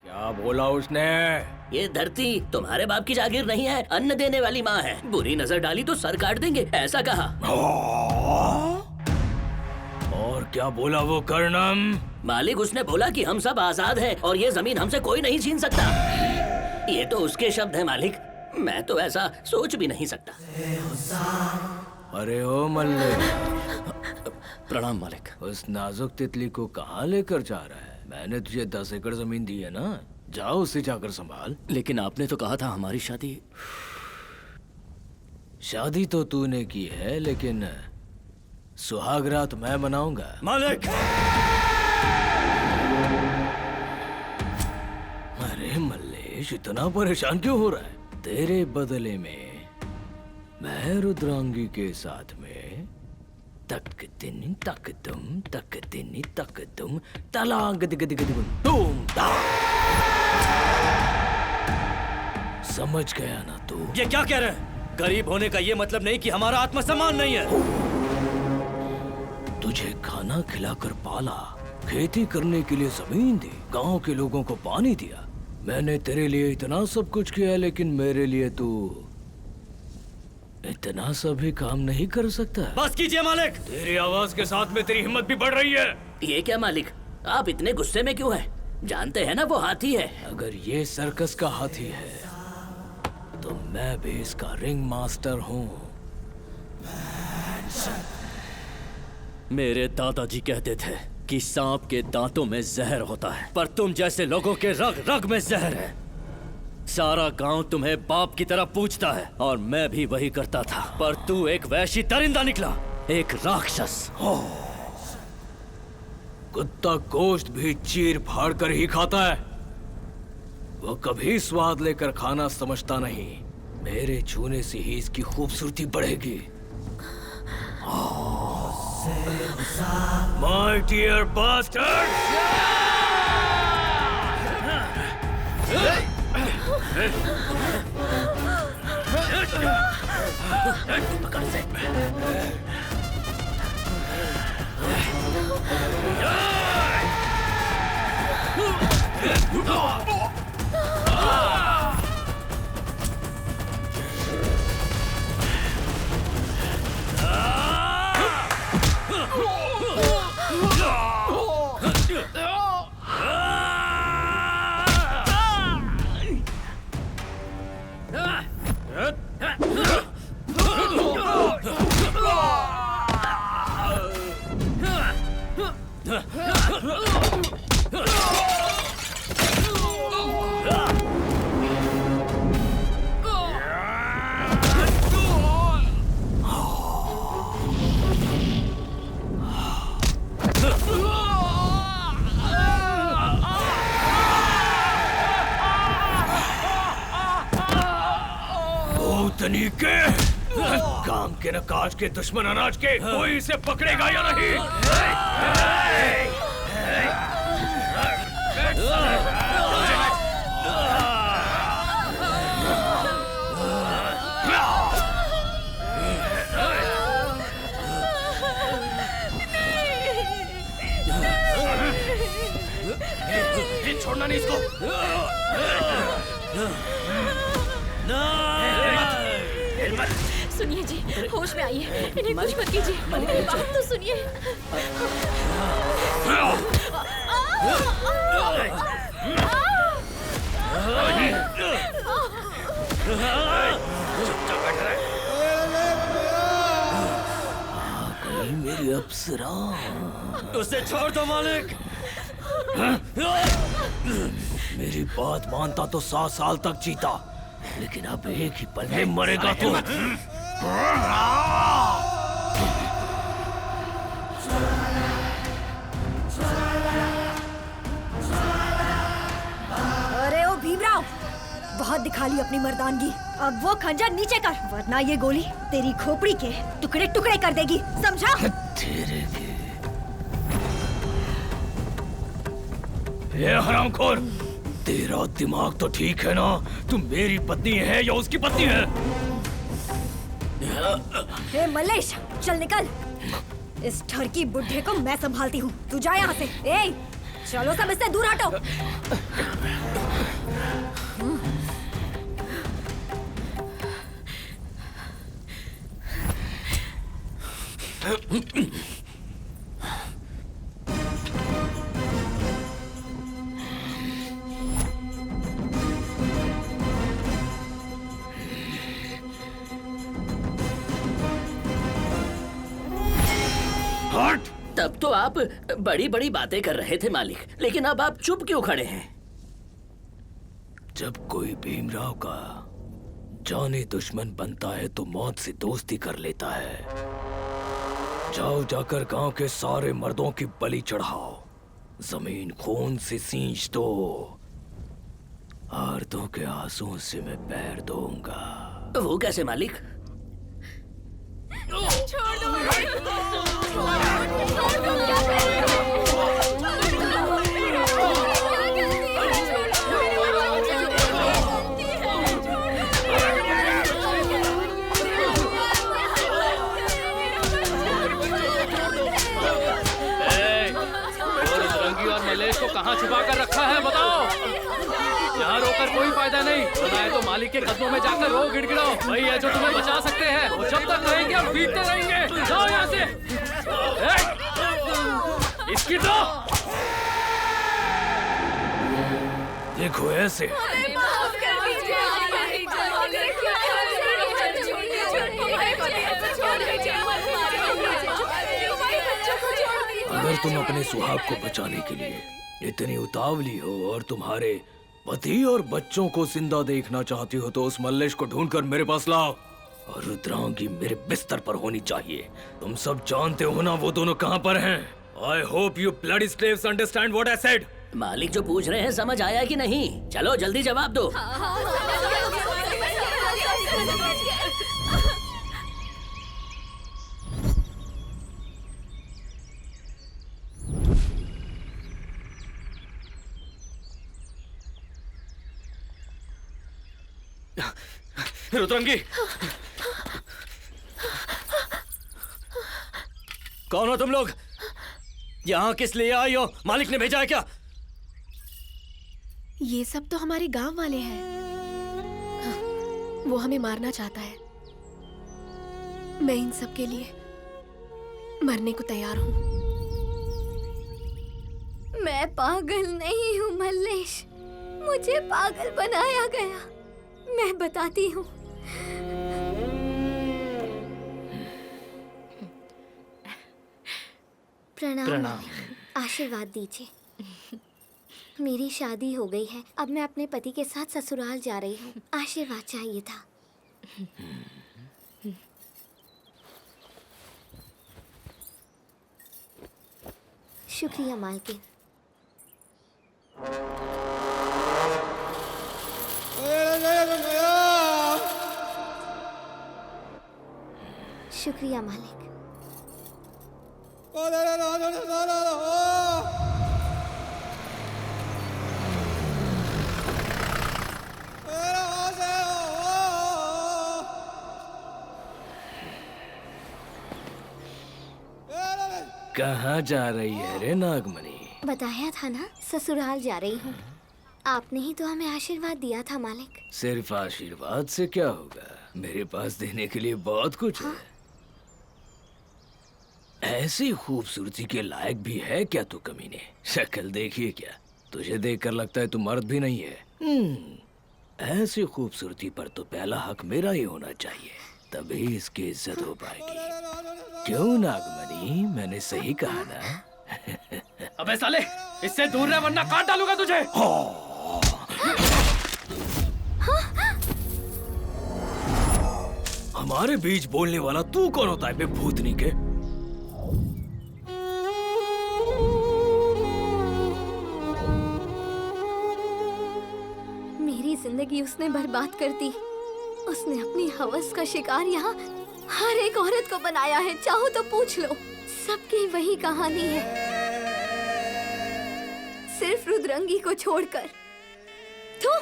क्या बोला उसने? ये धरती तुम्हारे बाप की जागीर नहीं है, अन्न देने वाली माँ है। बुरी नजर डाली तो सर काट देंगे, ऐसा कहा। और क्या बोला वो कर्णम? मालिक उसने बोला कि हम सब आजाद हैं और ये जमीन हमसे कोई नहीं छीन सकता। ये तो उसके शब्द हैं मालिक, मैं तो ऐसा सोच भी नहीं सकता। अरे ओ मल्ले, प्रणाम मालिक। उस नाजुक तितली को कहाँ लेकर जा रहा है? मैंने तुझे 10 एकड़ जमीन दी है ना, जाओ उसे जाकर संभाल। लेकिन आपने तो कहा था हमारी शादी तो तूने की है, लेकिन सुहागरात मैं मनाऊंगा। मालिक! अरे मल्लेश, इतना परेशान क्यों हो रहा है? तेरे बदले में मैं रुद्रांगी के साथ में तक दिन तक तुम तलांग तुम समझ गया ना तू? ये क्या कह रहे हैं? गरीब होने का ये मतलब नहीं कि हमारा आत्मसम्मान नहीं है। तुझे खाना खिलाकर पाला, खेती करने के लिए जमीन दी, गांव के लोगों को पानी दिया। मैंने तेरे लिए इतना सब कुछ किया, लेकिन मेरे लिए तू इतना सभी काम नहीं कर सकता। बस कीजिए मालिक। तेरी आवाज के साथ में तेरी हिम्मत भी बढ़ रही है। ये क्या मालिक, आप इतने गुस्से में क्यों हैं? जानते हैं ना वो हाथी है। अगर ये सर्कस का हाथी है तो मैं भी इसका रिंग मास्टर हूँ। मेरे दादाजी कहते थे कि सांप के दांतों में जहर होता है, पर तुम जैसे लोगों के रग रग में जहर है। सारा गांव तुम्हें बाप की तरह पूछता है और मैं भी वही करता था, पर तू एक वैशी दरिंदा निकला, एक राक्षस। कुत्ता गोश्त भी चीर फाड़ कर ही खाता है, वो कभी स्वाद लेकर खाना समझता नहीं। मेरे छूने से ही इसकी खूबसूरती बढ़ेगी। My dear bastard! पकड़ से। के काम के नकाश के दुश्मन अनाज के कोई इसे पकड़ेगा या नहीं? छोड़ना नहीं इसको। सुनिए जी, होश में आइए, इन्हें कुछ मत कीजिए, मेरी बात तो सुनिए। मेरी अप्सरा, उसे छोड़ दो मालिक। मेरी बात मानता तो 100 साल तक जीता, लेकिन अब एक ही पल में मरेगा तू। अरे ओ भीमराव, बहुत दिखा ली अपनी मर्दानगी। अब वो खंजर नीचे कर, वरना ये गोली तेरी खोपड़ी के टुकड़े टुकड़े कर देगी, समझा? तेरे के ये हरामखोर, तेरा दिमाग तो ठीक है ना? तुम मेरी पत्नी है या उसकी पत्नी है? हे मल्लेश, चल निकल। इस ठरकी बुड्ढे को मैं संभालती हूँ, तू जा यहाँ से। ए, चलो सब इससे दूर हटो। हट! तब तो आप बड़ी बड़ी बातें कर रहे थे मालिक, लेकिन अब आप चुप क्यों खड़े हैं? जब कोई भीमराव का जाने दुश्मन बनता है तो मौत से दोस्ती कर लेता है। जाओ जाकर गांव के सारे मर्दों की बलि चढ़ाओ, जमीन खून से सींच दो। आर्तों के आंसुओं से मैं पैर धोऊंगा। वो कैसे मालिक? छोड़ दो। और मलेश को कहाँ छुपा कर रखा है बताओ? यहाँ रोकर कोई फायदा नहीं, सुना तो मालिक के कदमों में जाकर रो गिड़गिड़ाओ। वही है जो तुम्हें बचा सकते हैं। वो जब तक रहेंगे और बीतते रहेंगे। जाओ यहाँ से। इसकी तो देखो ऐसे अगर तुम अपने सुहाग को बचाने के लिए इतनी उतावली हो और तुम्हारे पति और बच्चों को जिंदा देखना चाहती हो तो उस मल्लेश को ढूंढकर मेरे पास लाओ और रुद्रांगी मेरे बिस्तर पर होनी चाहिए। तुम सब जानते हो ना वो दोनों कहाँ पर हैं। I hope you bloody slaves understand what I said. मालिक जो पूछ रहे हैं समझ आया कि नहीं? चलो जल्दी जवाब दो। रुद्रांगी, कौन हो तुम लोग? यहाँ किस लिए आई हो? मालिक ने भेजा है क्या? ये सब तो हमारे गांव वाले हैं। वो हमें मारना चाहता है। मैं इन सब के लिए मरने को तैयार हूँ। मैं पागल नहीं हूँ मल्लेश, मुझे पागल बनाया गया। मैं बताती हूँ। प्रणाम। आशीर्वाद दीजिए। मेरी शादी हो गई है, अब मैं अपने पति के साथ ससुराल जा रही हूँ। आशीर्वाद चाहिए था। शुक्रिया मालकिन। शुक्रिया मालिक। कहाँ जा रही है रे नागमणि? बताया था ना, ससुराल जा रही हूँ। आपने ही तो हमें आशीर्वाद दिया था मालिक। सिर्फ आशीर्वाद से क्या होगा, मेरे पास देने के लिए बहुत कुछ है। ऐसी खूबसूरती के लायक भी है क्या तू कमीने? शक्ल देखिए क्या, तुझे देखकर लगता है तू मर्द भी नहीं है। ऐसी खूबसूरती पर तो पहला हक मेरा ही होना चाहिए, तभी इसकी इज्जत हो पाएगी। क्यों नागमणि, मैंने सही कहा ना? अबे साले, इससे दूर रह वरना काट डालूंगा तुझे। हमारे बीच बोलने वाला तू कौन होता है बे भूतनी के? मेरी जिंदगी उसने बर्बाद कर दी। उसने अपनी हवस का शिकार यहाँ हर एक औरत को बनाया है। चाहो तो पूछ लो, सबकी वही कहानी है, सिर्फ रुद्रंगी को छोड़कर। तो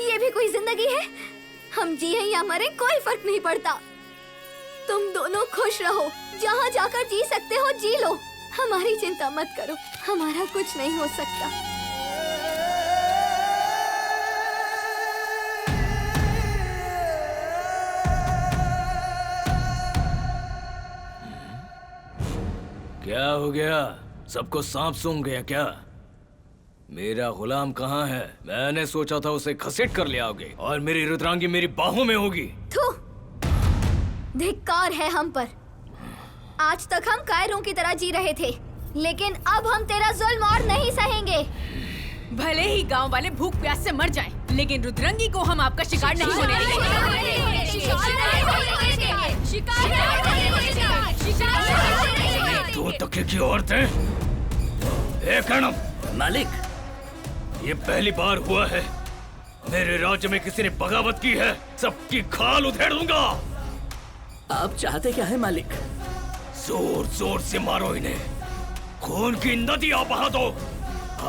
ये भी कोई जिंदगी है? हम जिए या मरे कोई फर्क नहीं पड़ता। तुम दोनों खुश रहो, जहाँ जाकर जी सकते हो जी लो, हमारी चिंता मत करो। हमारा कुछ नहीं हो सकता। क्या हो गया? सबको सांप सूंघ गया क्या? मेरा गुलाम कहाँ है? मैंने सोचा था उसे घसीट कर ले आओगे और मेरी रुद्रांगी मेरी बाहों में होगी। थू! धिक्कार है हम पर। आज तक हम कायरों की तरह जी रहे थे, लेकिन अब हम तेरा जुल्म और नहीं सहेंगे। भले ही गांव वाले भूख प्यास से मर जाएं, लेकिन रुद्रंगी को हम आपका शिकार नहीं होने देंगे। दो टके की औरतें। कर्णम, मालिक, ये पहली बार हुआ है मेरे राज्य में किसी ने बगावत की है। सबकी खाल उधेड़ दूंगा। आप चाहते क्या है मालिक? जोर जोर से मारो इन्हें, खून की नदियां बहा दो।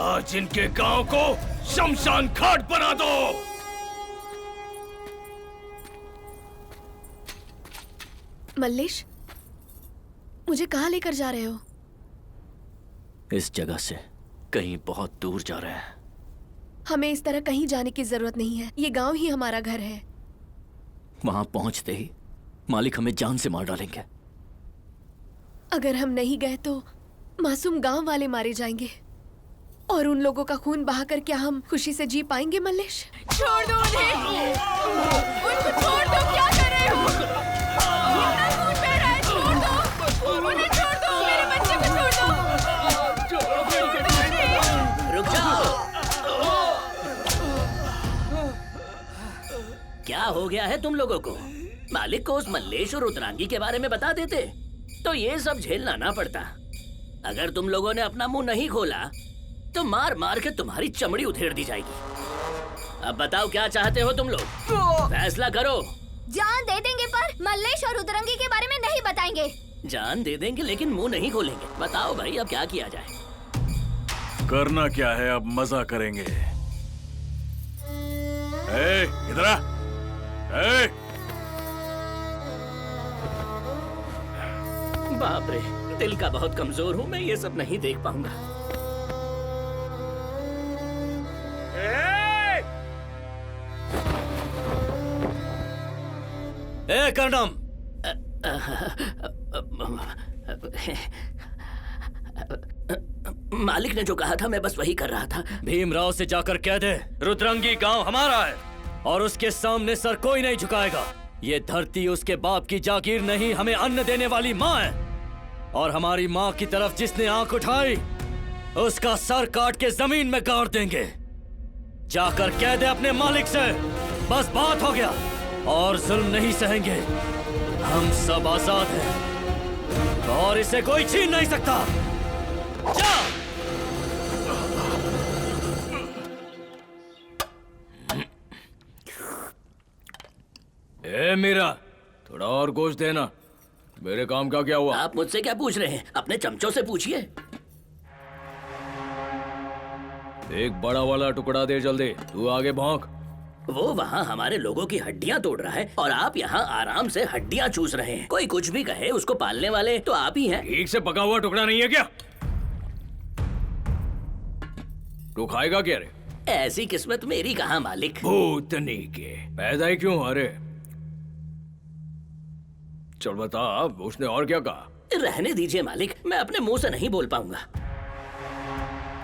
आज इनके गांव को शमशान घाट बना दो। मल्लेश, मुझे कहाँ लेकर जा रहे हो? इस जगह से कहीं बहुत दूर जा रहे हैं। हमें इस तरह कहीं जाने की जरूरत नहीं है। ये गांव ही हमारा घर है। वहां पहुंचते ही मालिक हमें जान से मार डालेंगे। अगर हम नहीं गए तो मासूम गांव वाले मारे जाएंगे, और उन लोगों का खून बहाकर क्या हम खुशी से जी पाएंगे? मल्लेश, छोड़ दो उन्हें, उनको छोड़ दो। क्या कर रहे हो? इतना खून बह रहा है, छोड़ दो उन्हें, छोड़ दो मेरे बच्चे को, छोड़ दो। रुक जाओ। क्या हो गया है तुम लोगों को? मालिक को उस मल्लेश और रुद्रांगी के बारे में बता देते तो ये सब झेलना ना पड़ता। अगर तुम लोगों ने अपना मुंह नहीं खोला तो मार मार के तुम्हारी चमड़ी उधेड़ दी जाएगी। अब बताओ क्या चाहते हो तुम लोग? फैसला करो। जान दे देंगे पर मल्लेश और रुद्रंगी के बारे में नहीं बताएंगे। जान दे देंगे लेकिन मुंह नहीं खोलेंगे। बताओ भाई, अब क्या किया जाए? करना क्या है, अब मजा करेंगे। इधर आ। बाप रे, दिल का बहुत कमजोर हूँ मैं, ये सब नहीं देख पाऊंगा। कर्णम, मालिक ने जो कहा था मैं बस वही कर रहा था। भीमराव से जाकर कह दे रुद्रंगी गांव हमारा है और उसके सामने सर कोई नहीं झुकाएगा। ये धरती उसके बाप की जागीर नहीं, हमें अन्न देने वाली माँ है, और हमारी माँ की तरफ जिसने आंख उठाई उसका सर काट के जमीन में गाड़ देंगे। जाकर कह दे अपने मालिक से, बस बात हो गया और जुल्म नहीं सहेंगे। हम सब आजाद हैं और इसे कोई छीन नहीं सकता। जा! मीरा, थोड़ा और गोश्त देना। मेरे काम का क्या हुआ? आप मुझसे क्या पूछ रहे हैं? अपने चमचों से पूछिए। एक बड़ा वाला टुकड़ा दे जल्दी। तू आगे भौंक। वो वहाँ हमारे लोगों की हड्डियाँ तोड़ रहा है और आप यहाँ आराम से हड्डियाँ चूस रहे हैं। कोई कुछ भी कहे, उसको पालने वाले तो आप ही हैं। ठीक से पका हुआ टुकड़ा नहीं है क्या? तू खाएगा क्या रे? ऐसी किस्मत मेरी कहाँ मालिक। भूतनी के पैदा ही क्यों? अरे चल बता, उसने और क्या कहा? रहने दीजिए मालिक, मैं अपने मुंह से नहीं बोल पाऊंगा।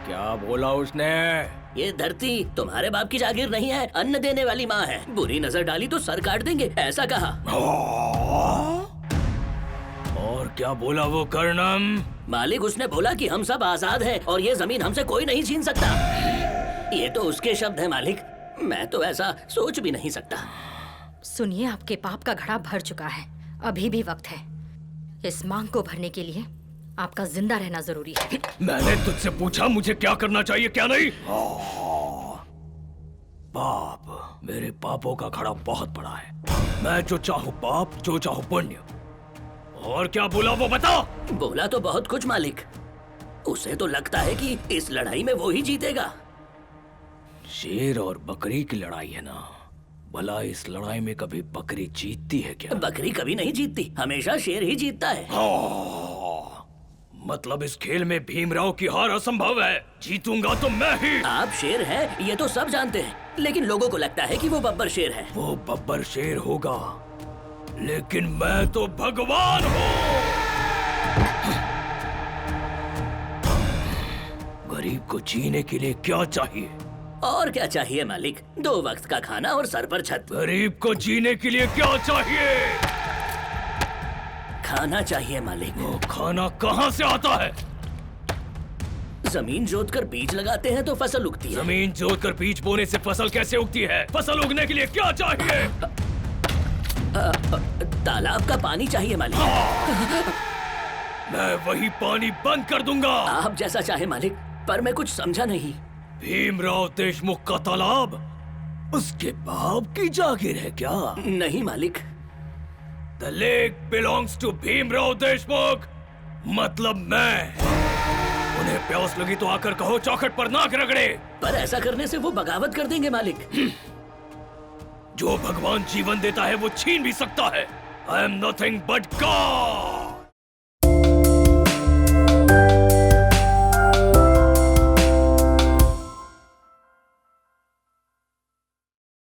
क्या बोला उसने? ये धरती तुम्हारे बाप की जागीर नहीं है, अन्न देने वाली माँ है। बुरी नजर डाली तो सर काट देंगे, ऐसा कहा। और क्या बोला वो कर्णम? मालिक, उसने बोला कि हम सब आजाद हैं और ये जमीन हमसे कोई नहीं छीन सकता। ये तो उसके शब्द हैं मालिक, मैं तो ऐसा सोच भी नहीं सकता। सुनिए, आपके पाप का घड़ा भर चुका है, अभी भी वक्त है। इस मांग को भरने के लिए आपका जिंदा रहना जरूरी है। मैंने तुझसे पूछा मुझे क्या करना चाहिए क्या नहीं? पाप, मेरे पापों का घड़ा बहुत बड़ा है। मैं जो चाहूँ पाप, जो चाहूँ पुण्य। और क्या बोला वो बता? बोला तो बहुत कुछ मालिक। उसे तो लगता है कि इस लड़ाई में वो ही जीतेगा। शेर और बकरी की लड़ाई है ना? भला इस लड़ाई में कभी बकरी जीतती है क्या? बकरी कभी नहीं जीतती, हमेशा शेर ही जीतता है। मतलब इस खेल में भीमराव की हार असंभव है। जीतूंगा तो मैं ही। आप शेर हैं, ये तो सब जानते हैं, लेकिन लोगों को लगता है कि वो बब्बर शेर है। वो बब्बर शेर होगा, लेकिन मैं तो भगवान हूँ। गरीब को जीने के लिए क्या चाहिए? और क्या चाहिए मालिक? 2 वक्त का खाना और सर पर छत। गरीब को जीने के लिए क्या चाहिए? खाना चाहिए मालिक। वो खाना कहाँ से आता है? जमीन जोतकर बीज लगाते हैं तो फसल उगती है। जमीन जोतकर बीज बोने से फसल कैसे उगती है? फसल उगने के लिए क्या चाहिए? तालाब का पानी चाहिए मालिक। मैं वही पानी बंद कर दूंगा। आप जैसा चाहे मालिक, पर मैं कुछ समझा नहीं। भीमराव देशमुख का तालाब उसके बाप की जागीर है क्या? नहीं मालिक। The lake belongs to Bhimrao Deshmukh. मतलब मैं। उन्हें प्यास लगी तो आकर कहो चौखट पर नाक रगड़े। पर ऐसा करने से वो बगावत कर देंगे मालिक। जो भगवान जीवन देता है वो छीन भी सकता है। I am nothing but God।